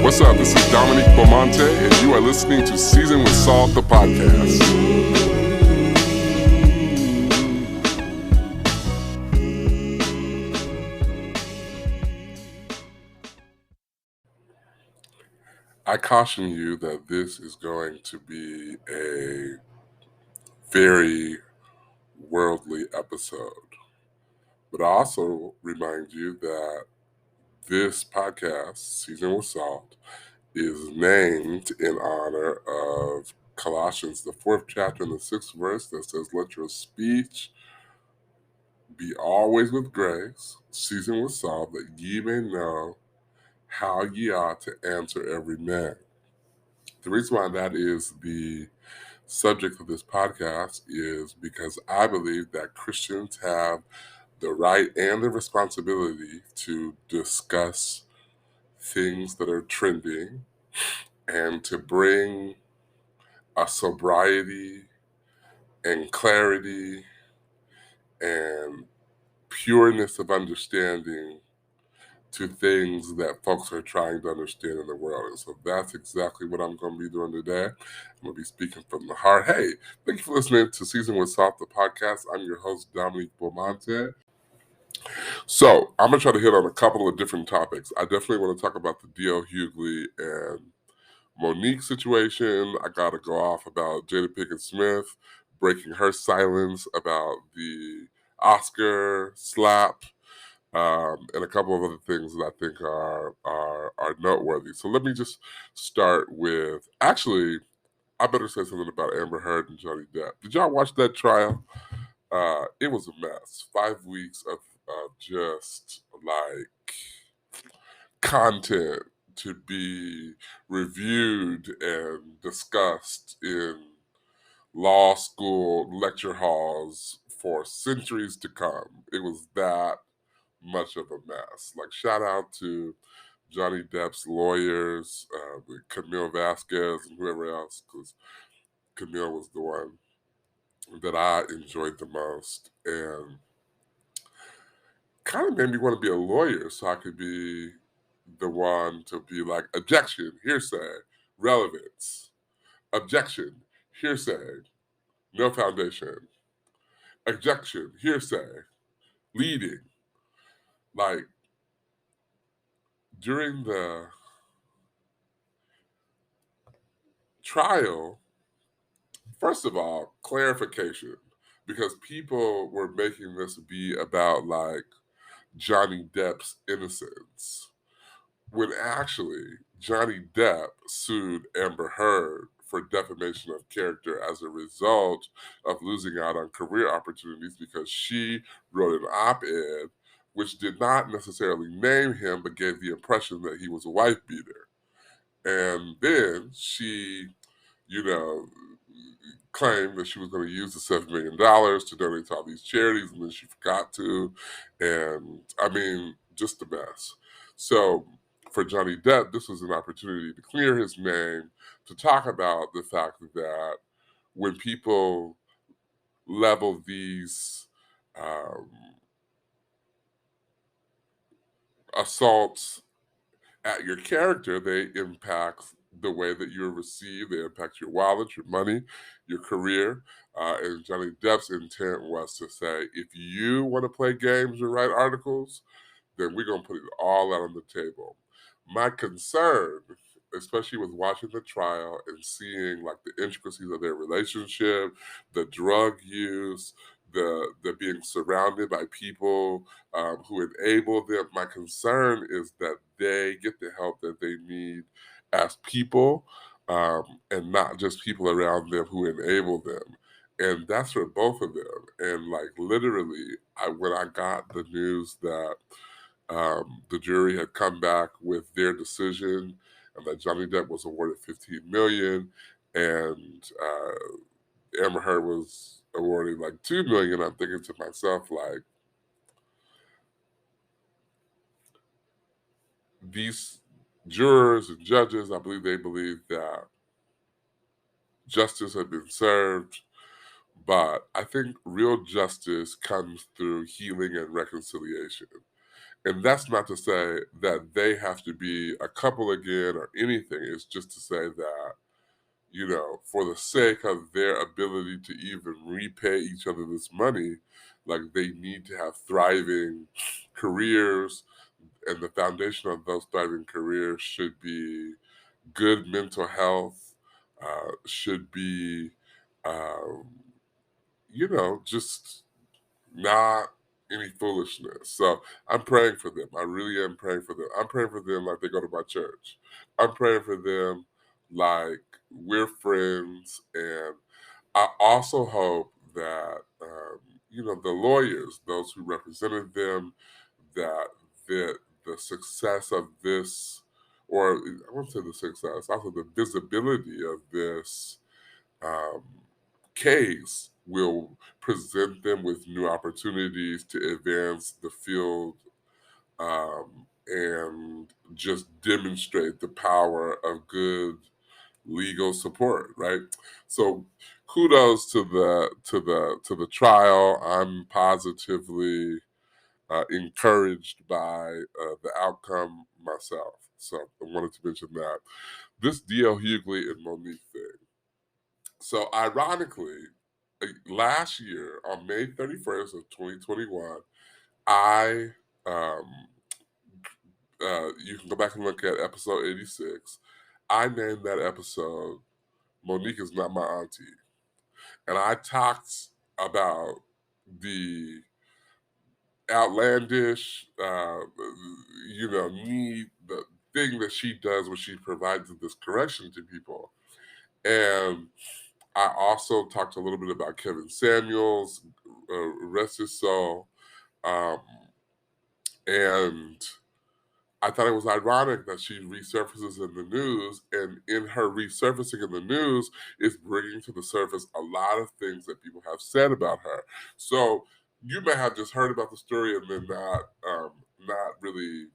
What's up? This is Dominique Beaumonte, and you are listening to Season with Salt, the podcast. I caution you that this is going to be a very worldly episode. But I also remind you that this podcast, Season with Salt, is named in honor of Colossians, the 4th chapter and the 6th verse that says, "Let your speech be always with grace, seasoned with salt, that ye may know how ye ought to answer every man." The reason why that is the subject of this podcast is because I believe that Christians have the right and the responsibility to discuss things that are trending and to bring a sobriety and clarity and pureness of understanding to things that folks are trying to understand in the world. And so that's exactly what I'm going to be doing today. I'm going to be speaking from the heart. Hey, thank you for listening to Season with Salt, the podcast. I'm your host, Dominique Beaumonte. So I'm going to try to hit on a couple of different topics. I definitely want to talk about the D.L. Hughley and Mo'Nique situation. I got to go off about Jada Pinkett Smith breaking her silence about the Oscar slap. And a couple of other things that I think are noteworthy. So let me just start with, actually, I better say something about Amber Heard and Johnny Depp. Did y'all watch that trial? It was a mess. 5 weeks of just like content to be reviewed and discussed in law school lecture halls for centuries to come. It was that much of a mess. Like, shout out to Johnny Depp's lawyers, Camille Vasquez and whoever else, because Camille was the one that I enjoyed the most and kind of made me want to be a lawyer so I could be the one to be like, objection, hearsay, relevance, objection, hearsay, no foundation, objection, hearsay, leading. Like, during the trial, first of all, clarification, because people were making this be about like Johnny Depp's innocence, when actually Johnny Depp sued Amber Heard for defamation of character as a result of losing out on career opportunities because she wrote an op-ed which did not necessarily name him but gave the impression that he was a wife beater. And then she, claimed that she was going to use the $7 million to donate to all these charities, and then she forgot to. And I mean, just a mess. So for Johnny Depp, this was an opportunity to clear his name, to talk about the fact that when people level these assaults at your character, they impact the way that you're received. They impact your wallet, your money, your career. And Johnny Depp's intent was to say, if you want to play games or write articles, then we're going to put it all out on the table. My concern, especially with watching the trial and seeing like the intricacies of their relationship, the drug use, the being surrounded by people who enable them. My concern is that they get the help that they need as people, and not just people around them who enable them. And that's for both of them. And like literally, when I got the news that the jury had come back with their decision and that Johnny Depp was awarded $15 million and Amber Heard was awarded like $2 million, I'm thinking to myself, like, these jurors and judges, I believe they believe that justice had been served, but I think real justice comes through healing and reconciliation. And that's not to say that they have to be a couple again or anything. It's just to say that, for the sake of their ability to even repay each other this money, like they need to have thriving careers, and the foundation of those thriving careers should be good mental health, should be, um, just not any foolishness. So I'm praying for them. I really am praying for them. I'm praying for them like they go to my church. I'm praying for them like we're friends. And I also hope that, the lawyers, those who represented them, that the success of this, or I won't say the success, also the visibility of this um, case will present them with new opportunities to advance the field, and just demonstrate the power of good legal support, right? So kudos to the trial. I'm positively encouraged by the outcome myself. So I wanted to mention that. This D.L. Hughley and Mo'Nique thing. So ironically, last year on May 31st of 2021, I um you can go back and look at episode 86. I named that episode Mo'Nique is Not My Auntie. And I talked about the outlandish need, the thing that she does when she provides this correction to people. And I also talked a little bit about Kevin Samuels, rest his soul. Um, and I thought it was ironic that she resurfaces in the news, and in her resurfacing in the news is bringing to the surface a lot of things that people have said about her. So you may have just heard about the story and then not really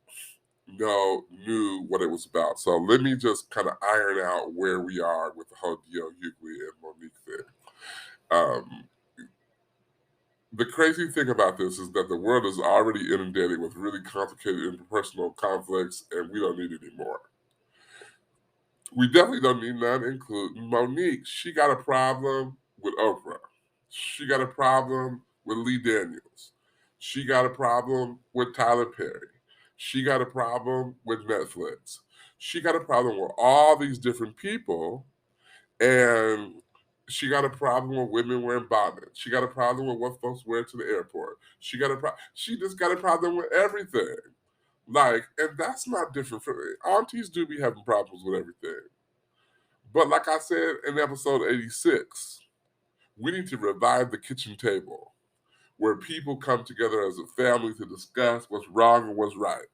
knew what it was about. So let me just kind of iron out where we are with the whole D.L. Hughley and Mo'Nique thing. Um, the crazy thing about this is that the world is already inundated with really complicated interpersonal conflicts, and we don't need any more. We definitely don't need none, including Mo'Nique. She got a problem with Oprah. She got a problem with Lee Daniels. She got a problem with Tyler Perry. She got a problem with Netflix. She got a problem with all these different people, and she got a problem with women wearing bonnets. She got a problem with what folks wear to the airport. She just got a problem with everything. And that's not different from aunties do be having problems with everything. But like I said in episode 86, we need to revive the kitchen table where people come together as a family to discuss what's wrong and what's right.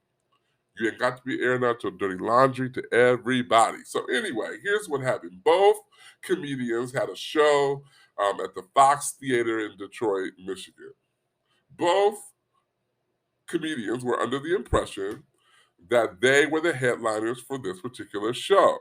You ain't got to be airing out your dirty laundry to everybody. So anyway, here's what happened. Both comedians had a show at the Fox Theater in Detroit, Michigan. Both comedians were under the impression that they were the headliners for this particular show.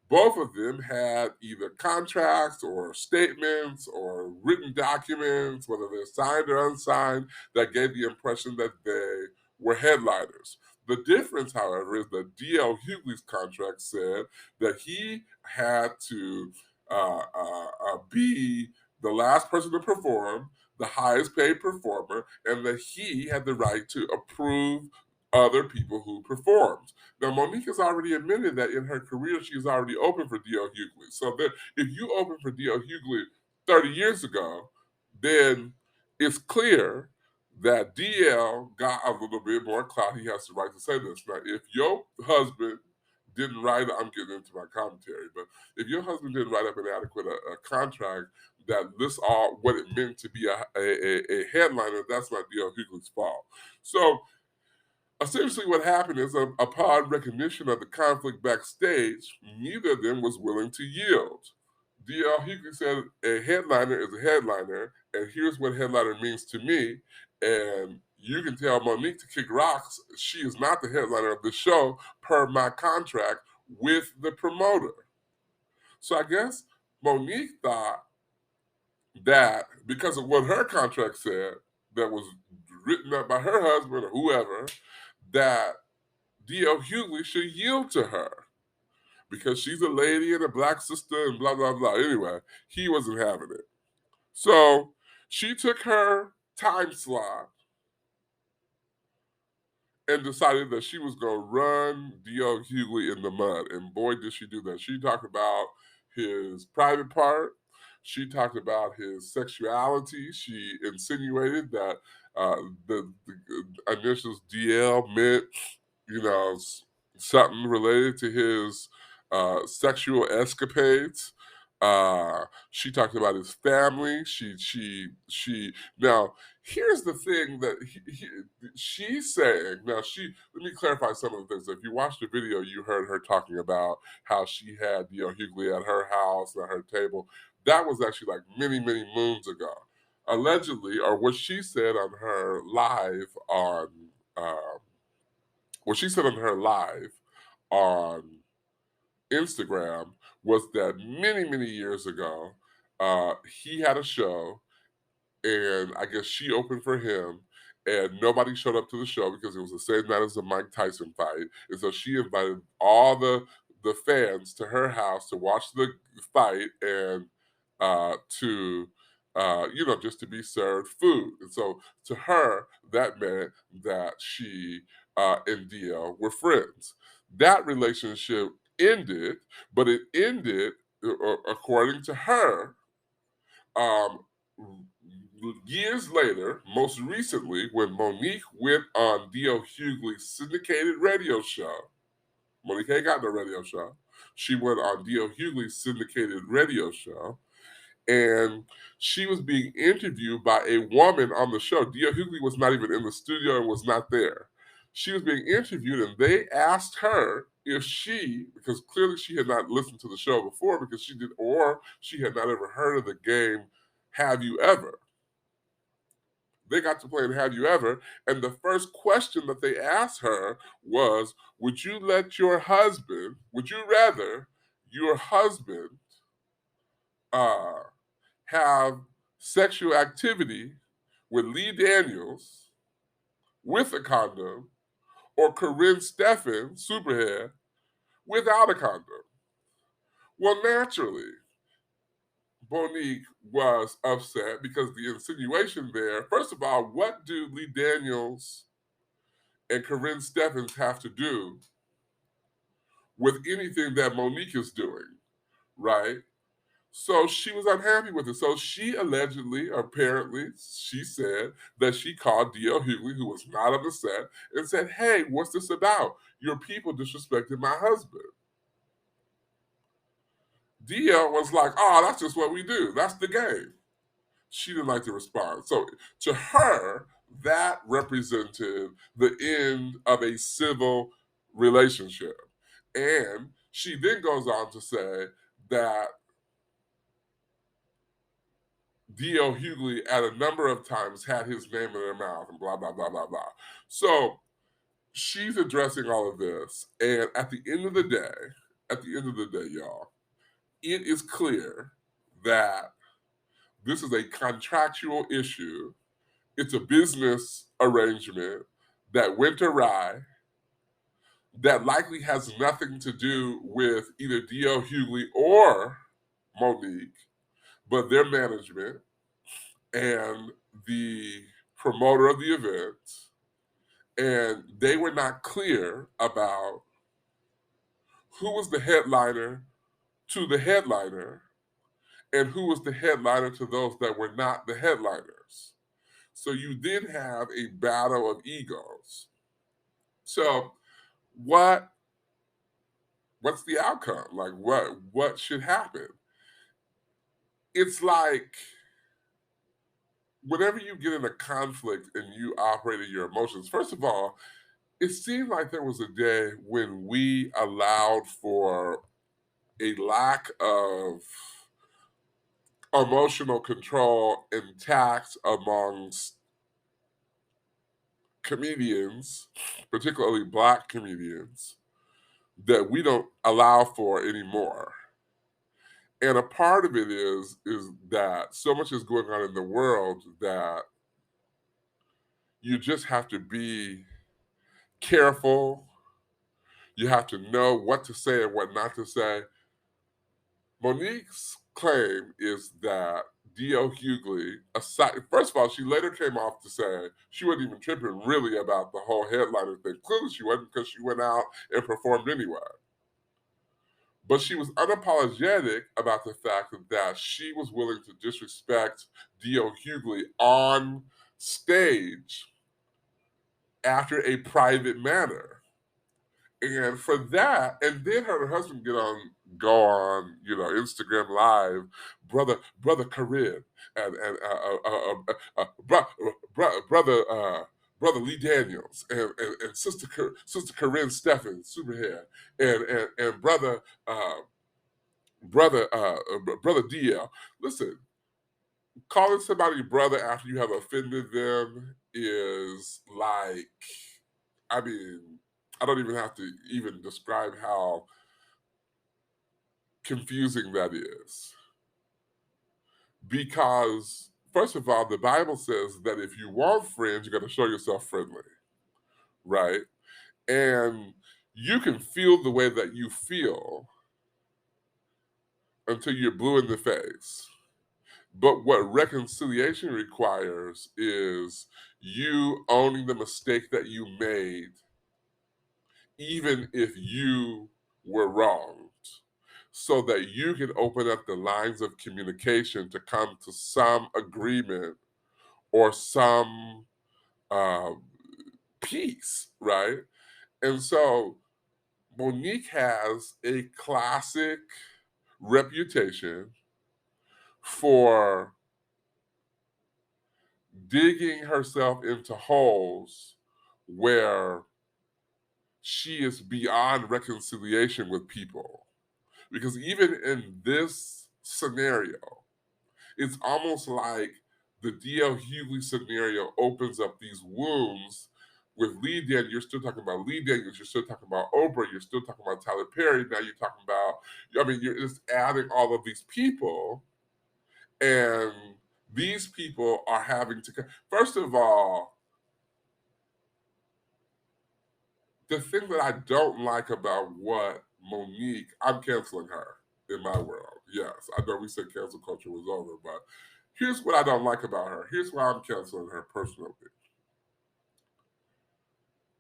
Both of them had either contracts or statements or written documents, whether they're signed or unsigned, that gave the impression that they were headliners. The difference, however, is that D.L. Hughley's contract said that he had to be the last person to perform, the highest paid performer, and that he had the right to approve other people who performed. Now, Mo'Nique has already admitted that in her career, she's already opened for D.L. Hughley. So that if you opened for D.L. Hughley 30 years ago, then it's clear that DL got a little bit more clout. He has the right to say this. Now, if your husband didn't write, I'm getting into my commentary, but if your husband didn't write up an adequate a contract that lists all what it meant to be a headliner, that's not D.L. Hughley's fault. So essentially, what happened is, upon recognition of the conflict backstage, neither of them was willing to yield. D.L. Hughley said, a headliner is a headliner, and here's what headliner means to me. And you can tell Mo'Nique to kick rocks. She is not the headliner of the show per my contract with the promoter. So I guess Mo'Nique thought that because of what her contract said, that was written up by her husband or whoever that D.L. Hughley should yield to her because she's a lady and a black sister and blah, blah, blah. Anyway, he wasn't having it. So she took her time slot and decided that she was going to run D.L. Hughley in the mud. And boy, did she do that. She talked about his private part. She talked about his sexuality. She insinuated that uh, the initials DL meant, you know, something related to his sexual escapades. She talked about his family. She. Now, here's the thing that she's saying. Now, let me clarify some of the things. If you watched the video, you heard her talking about how she had Hughley at her house, at her table. That was actually like many, many moons ago. Allegedly, or what she said on her live on um, what she said on her live on Instagram was that many, many years ago, he had a show, and I guess she opened for him, and nobody showed up to the show because it was the same night as the Mike Tyson fight, and so she invited all the fans to her house to watch the fight and to just to be served food. And so to her, that meant that she and DL were friends. That relationship ended, but it ended, according to her, um, years later, most recently, when Mo'Nique went on D.L. Hughley's syndicated radio show. Mo'Nique ain't got no radio show. She went on D.L. Hughley's syndicated radio show, and she was being interviewed by a woman on the show. D.L. Hughley was not even in the studio and was not there. She was being interviewed, and they asked her if she, because clearly she had not listened to the show before, because she did, or she had not ever heard of the game Have You Ever? They got to play in Have You Ever? And the first question that they asked her was, would you rather your husband uh, have sexual activity with Lee Daniels with a condom or Corinne Steffen, Superhead, without a condom? Well, naturally, Mo'Nique was upset because the insinuation there, first of all, what do Lee Daniels and Corinne Steffens have to do with anything that Mo'Nique is doing, right? So she was unhappy with it. So she allegedly, apparently, she said that she called D.L. Hughley, who was not on the set, and said, hey, what's this about? Your people disrespected my husband. D.L. was like, oh, that's just what we do. That's the game. She didn't like to respond. So to her, that represented the end of a civil relationship. And she then goes on to say that D.L. Hughley at a number of times had his name in their mouth and blah, blah, blah, blah, blah. So she's addressing all of this. And at the end of the day, y'all, it is clear that this is a contractual issue. It's a business arrangement that went awry that likely has nothing to do with either D.L. Hughley or Mo'Nique, but their management and the promoter of the event. And they were not clear about who was the headliner to the headliner and who was the headliner to those that were not the headliners. So you did have a battle of egos. So what's the outcome? Like what should happen? It's like whenever you get in a conflict and you operate in your emotions, first of all, it seemed like there was a day when we allowed for a lack of emotional control and tact amongst comedians, particularly black comedians, that we don't allow for anymore. And a part of it is that so much is going on in the world that you just have to be careful. You have to know what to say and what not to say. Mo'Nique's claim is that D.L. Hughley, aside, first of all, she later came off to say she wasn't even tripping really about the whole headliner thing. Clearly she wasn't, because she went out and performed anyway. But she was unapologetic about the fact that she was willing to disrespect D.L. Hughley on stage after a private manner. And for that, and then her husband go on, Instagram Live, brother Corinne, and brother Lee Daniels, and sister Corinne Steffen, Superhead, and brother DL. Listen, calling somebody brother after you have offended them is like, I mean, I don't even have to even describe how confusing that is. Because, first of all, the Bible says that if you want friends, you got to show yourself friendly, right? And you can feel the way that you feel until you're blue in the face. But what reconciliation requires is you owning the mistake that you made, even if you were wronged, so that you can open up the lines of communication to come to some agreement or some uh, peace, right? And so Mo'Nique has a classic reputation for digging herself into holes where she is beyond reconciliation with people. Because even in this scenario, it's almost like the D.L. Hughley scenario opens up these wounds. With Lee Daniels, you're still talking about Lee Daniels, you're still talking about Oprah, you're still talking about Tyler Perry, now you're talking about, you're just adding all of these people, and these people are having to, first of all, the thing that I don't like about what Mo'Nique, I'm canceling her in my world. Yes, I know we said cancel culture was over, but here's what I don't like about her. Here's why I'm canceling her personally.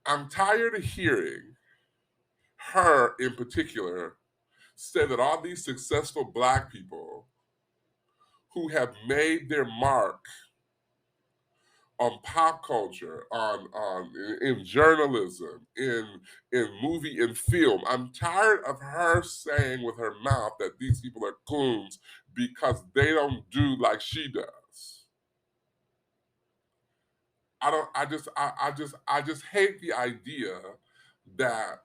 I'm tired of hearing her in particular say that all these successful Black people who have made their mark on pop culture, on in journalism, in movie and film. I'm tired of her saying with her mouth that these people are coons because they don't do like she does. I just hate the idea that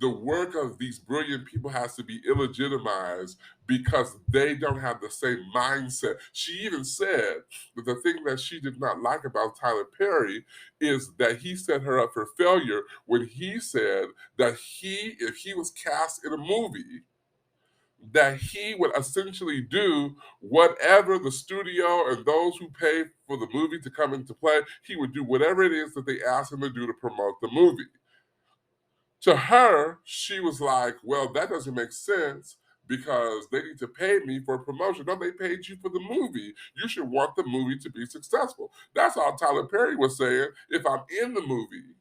the work of these brilliant people has to be illegitimized because they don't have the same mindset. She even said that the thing that she did not like about Tyler Perry is that he set her up for failure when he said that if he was cast in a movie, that he would essentially do whatever the studio and those who pay for the movie to come into play, he would do whatever it is that they asked him to do to promote the movie. To her, she was like, well, that doesn't make sense because they need to pay me for promotion. No, they paid you for the movie. You should want the movie to be successful. That's all Tyler Perry was saying. If I'm in the movie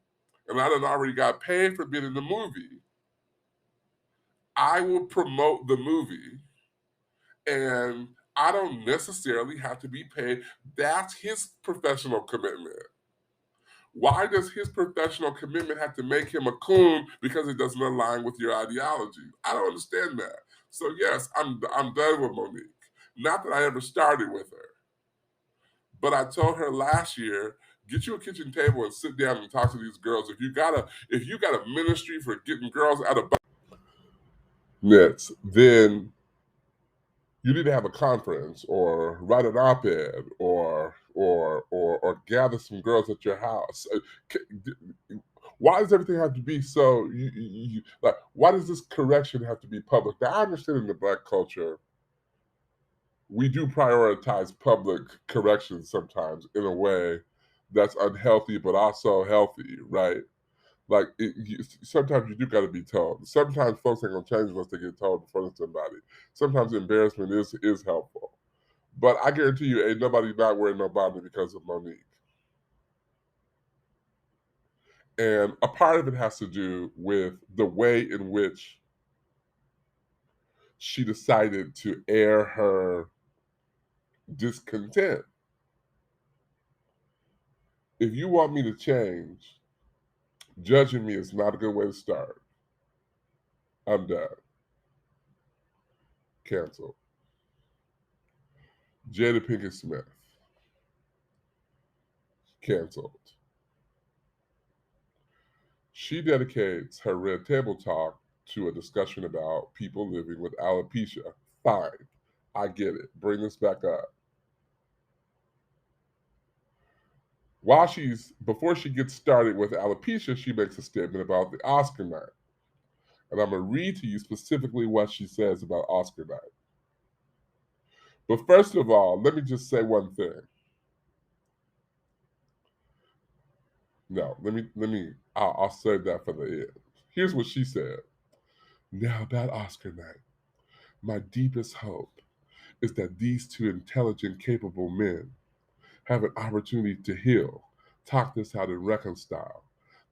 and I done already got paid for being in the movie, I will promote the movie and I don't necessarily have to be paid. That's his professional commitment. Why does his professional commitment have to make him a coon because it doesn't align with your ideology? I don't understand that. So yes, I'm done with Mo'Nique. Not that I ever started with her, but I told her last year, get you a kitchen table and sit down and talk to these girls. If you got a ministry for getting girls out of nets, then you need to have a conference or write an op-ed or gather some girls at your house. Why does everything have to be so like, why does this correction have to be public? Now, I understand in the Black culture we do prioritize public corrections sometimes in a way that's unhealthy but also healthy, right? Like sometimes you do got to be told. Sometimes folks ain't gonna change unless they get told in front of somebody. Sometimes embarrassment is helpful, but I guarantee you, ain't nobody not wearing no bonnet because of Mo'Nique. And a part of it has to do with the way in which she decided to air her discontent. If you want me to change, judging me is not a good way to start. I'm done. Cancel. Jada Pinkett Smith. Canceled. She dedicates her Red Table Talk to a discussion about people living with alopecia. Fine. I get it. Bring this back up. Before she gets started with alopecia, she makes a statement about the Oscar night. And I'm going to read to you specifically what she says about Oscar night. But first of all, let me just say one thing. No, I'll save that for the end. Here's what she said. Now about Oscar night, my deepest hope is that these two intelligent, capable men have an opportunity to heal, talk this out, and reconcile.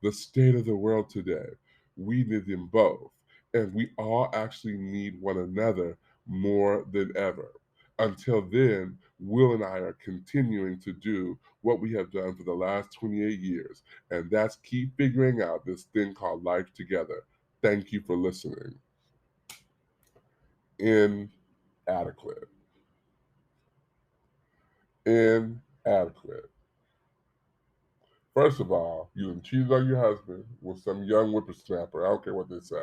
The state of the world today, we need them both, and we all actually need one another more than ever. Until then, Will and I are continuing to do what we have done for the last 28 years, and that's keep figuring out this thing called life together. Thank you for listening. Inadequate. Inadequate. First of all, you done cheated on your husband with some young whippersnapper. I don't care what they say.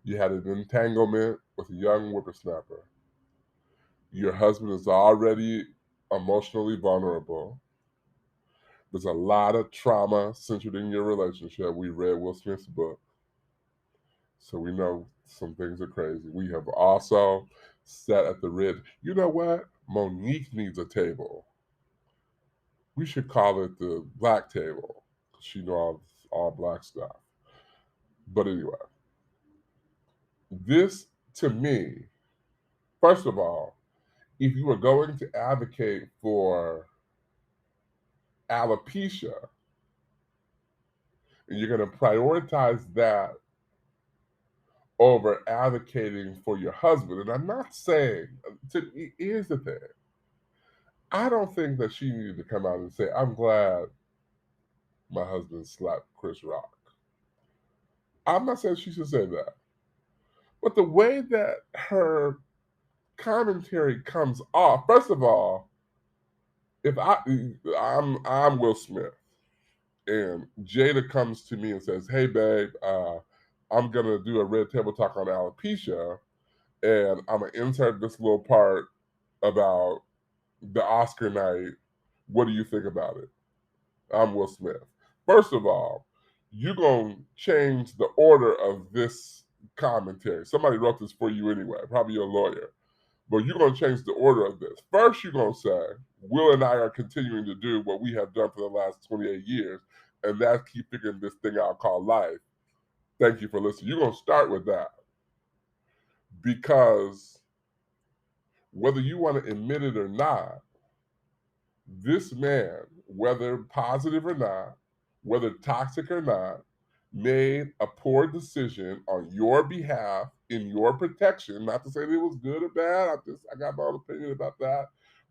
You had an entanglement with a young whippersnapper. Your husband is already emotionally vulnerable. There's a lot of trauma centered in your relationship. We read Will Smith's book, so we know some things are crazy. We have also sat at the red. You know what? Mo'Nique needs a table. We should call it the black table because she knows all black stuff. But anyway, this to me, first of all, if you are going to advocate for alopecia and you're going to prioritize that over advocating for your husband, and I'm not saying, here's the thing, I don't think that she needed to come out and say, I'm glad my husband slapped Chris Rock. I'm not saying she should say that. But the way that her commentary comes off, first of all, if I'm Will Smith and Jada comes to me and says, "Hey, babe, I'm gonna do a red table talk on alopecia, and I'm gonna insert this little part about the Oscar night. What do you think about it?" I'm Will Smith. First of all, you're gonna change the order of this commentary. Somebody wrote this for you anyway, probably your lawyer. But you're going to change the order of this. First, you're going to say, Will and I are continuing to do what we have done for the last 28 years, and that's keep figuring this thing out called life. Thank you for listening. You're going to start with that because whether you want to admit it or not, this man, whether positive or not, whether toxic or not, made a poor decision on your behalf in your protection. Not to say that it was good or bad. I got my own opinion about that.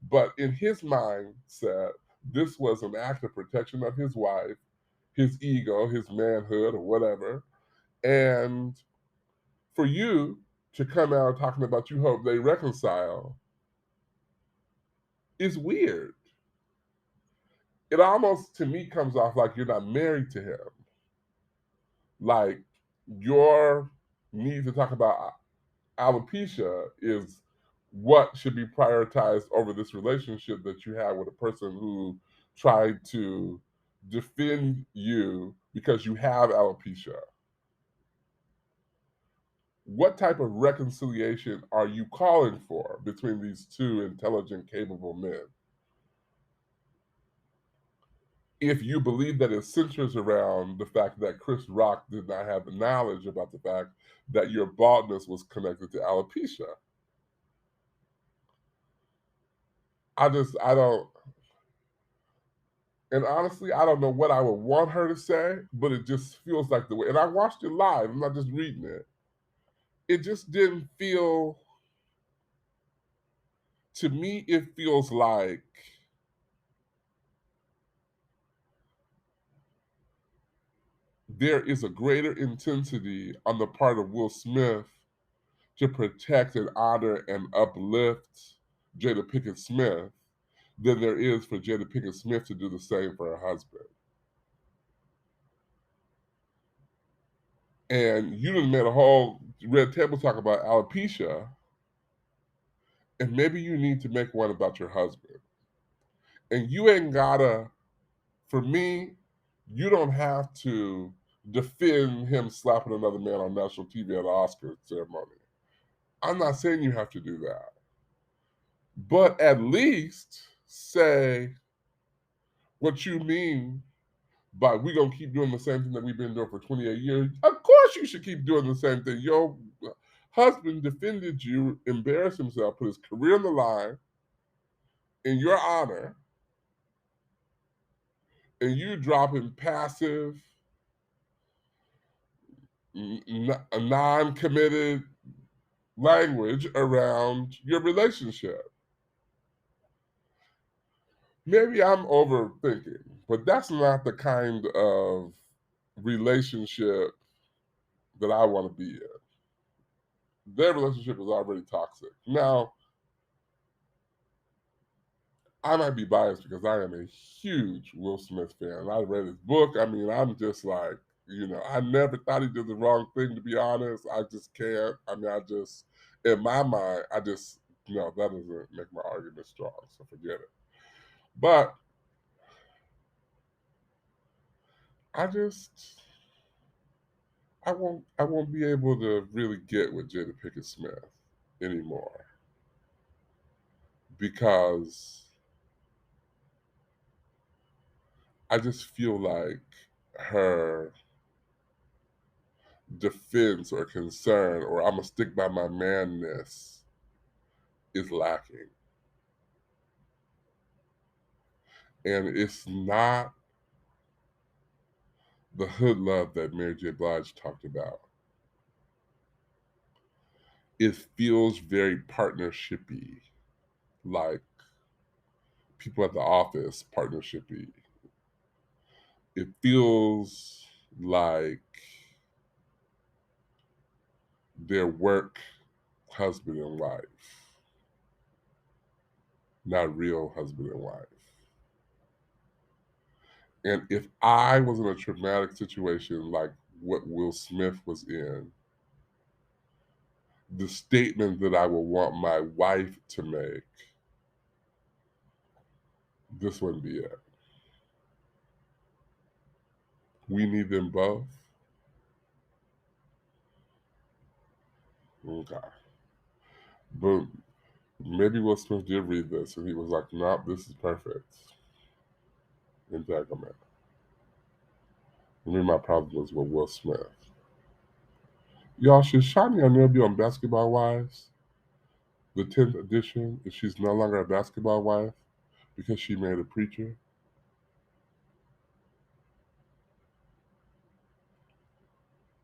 But in his mindset, this was an act of protection of his wife, his ego, his manhood, or whatever. And for you to come out talking about you hope they reconcile is weird. It almost to me comes off like you're not married to him. Like your need to talk about alopecia is what should be prioritized over this relationship that you have with a person who tried to defend you because you have alopecia. What type of reconciliation are you calling for between these two intelligent, capable men? if you believe that it centers around the fact that Chris Rock did not have the knowledge about the fact that your baldness was connected to alopecia. I don't, and honestly, I don't know what I would want her to say, but it just feels like the way, and I watched it live, I'm not just reading it. It just didn't feel, to me, it feels like there is a greater intensity on the part of Will Smith to protect and honor and uplift Jada Pinkett Smith than there is for Jada Pinkett Smith to do the same for her husband. And you done made a whole red table talk about alopecia, and maybe you need to make one about your husband. And you ain't gotta, for me, you don't have to defend him slapping another man on national TV at an Oscar ceremony. I'm not saying you have to do that. But at least say what you mean by we gonna keep doing the same thing that we've been doing for 28 years. Of course you should keep doing the same thing. Your husband defended you, embarrassed himself, put his career on the line in your honor, and you dropping passive, non-committed language around your relationship. Maybe I'm overthinking, but that's not the kind of relationship that I want to be in. Their relationship is already toxic. Now, I might be biased because I am a huge Will Smith fan. I read his book. I mean, I'm just like, I never thought he did the wrong thing, to be honest. I just can't. I mean, in my mind, no, that doesn't make my argument strong, so forget it. But I just, I won't be able to really get with Jada Pinkett Smith anymore because I just feel like her defense or concern or I'm gonna stick by my manness is lacking. And it's not the hood love that Mary J. Blige talked about. It feels very partnershipy, like people at the office partnershipy. It feels like their work husband and wife, not real husband and wife. And if I was in a traumatic situation like what Will Smith was in, the statement that I would want my wife to make, this wouldn't be it. We need them both. Okay. But maybe Will Smith did read this and he was like, nope, this is perfect. Entanglement. Maybe my problem was with Will Smith. Y'all, should Shaunie O'Neal be on Basketball Wives? The 10th edition, if she's no longer a basketball wife because she married a preacher?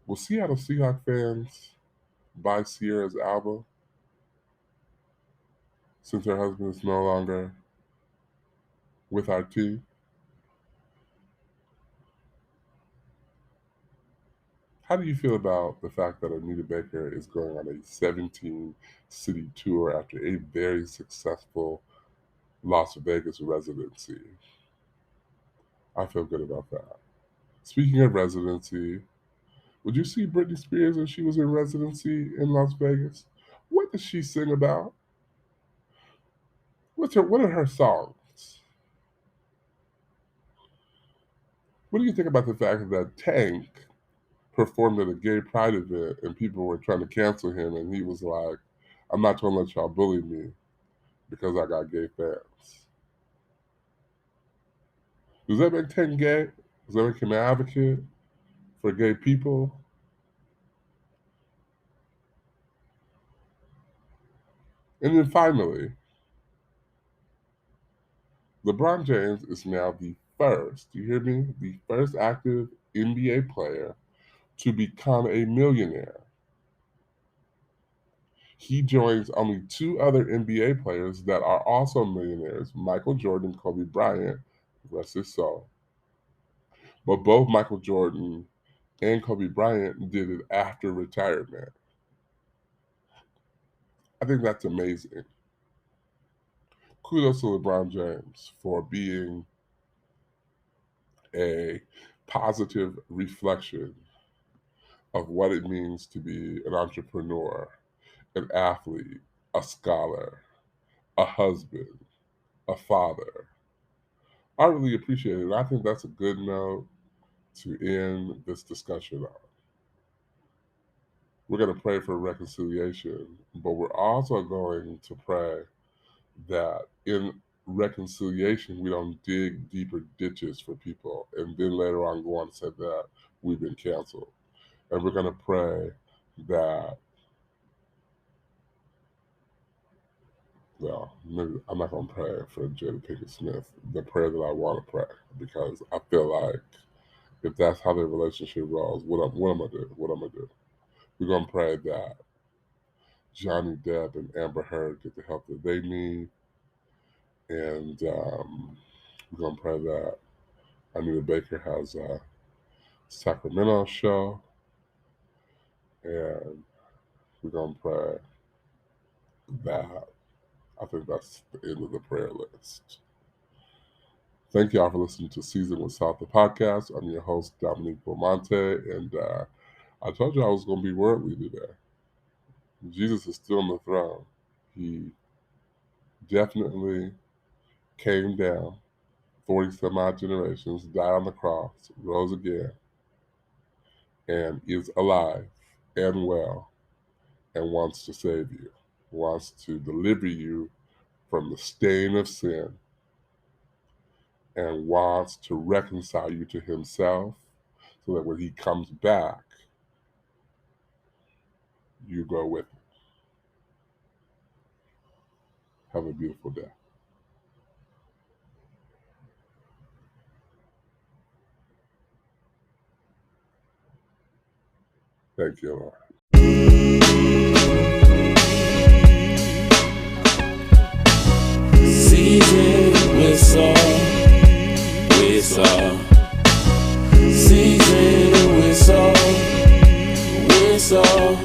Will Seattle Seahawks fans buy Sierra's album since her husband is no longer with our team? How do you feel about the fact that Anita Baker is going on a 17-city tour after a very successful Las Vegas residency? I feel good about that. Speaking of residency, would you see Britney Spears when she was in residency in Las Vegas? What does she sing about? What are her songs? What do you think about the fact that Tank performed at a gay pride event and people were trying to cancel him and he was like, I'm not gonna let y'all bully me because I got gay fans. Does that make him gay? Does that make him an advocate for gay people? And then finally, LeBron James is now the first, you hear me? The first active NBA player to become a millionaire. He joins only two other NBA players that are also millionaires, Michael Jordan and Kobe Bryant, rest his soul. But both Michael Jordan and Kobe Bryant did it after retirement. I think that's amazing. Kudos to LeBron James for being a positive reflection of what it means to be an entrepreneur, an athlete, a scholar, a husband, a father. I really appreciate it. I think that's a good note to end this discussion on. We're going to pray for reconciliation, but we're also going to pray that in reconciliation, we don't dig deeper ditches for people and then later on go on and say that we've been canceled. And we're going to pray that, well, maybe I'm not going to pray for Jada Pinkett Smith, the prayer that I want to pray, because I feel like if that's how their relationship rolls, what am I going to do? What am I going to do? We're going to pray that Johnny Depp and Amber Heard get the help that they need. And we're going to pray that Anita Baker has a Sacramento show. And we're going to pray that I think that's the end of the prayer list. Thank y'all for listening to Season with Salt, the podcast. I'm your host, Dominique Beaumonte, and I told you I was going to be worldly today. Jesus is still on the throne. He definitely came down 40 some odd generations, died on the cross, rose again, and is alive and well and wants to save you, wants to deliver you from the stain of sin, and wants to reconcile you to himself so that when he comes back, you go with him. Have a beautiful day. Thank you, Lord. Season with salt, season with salt,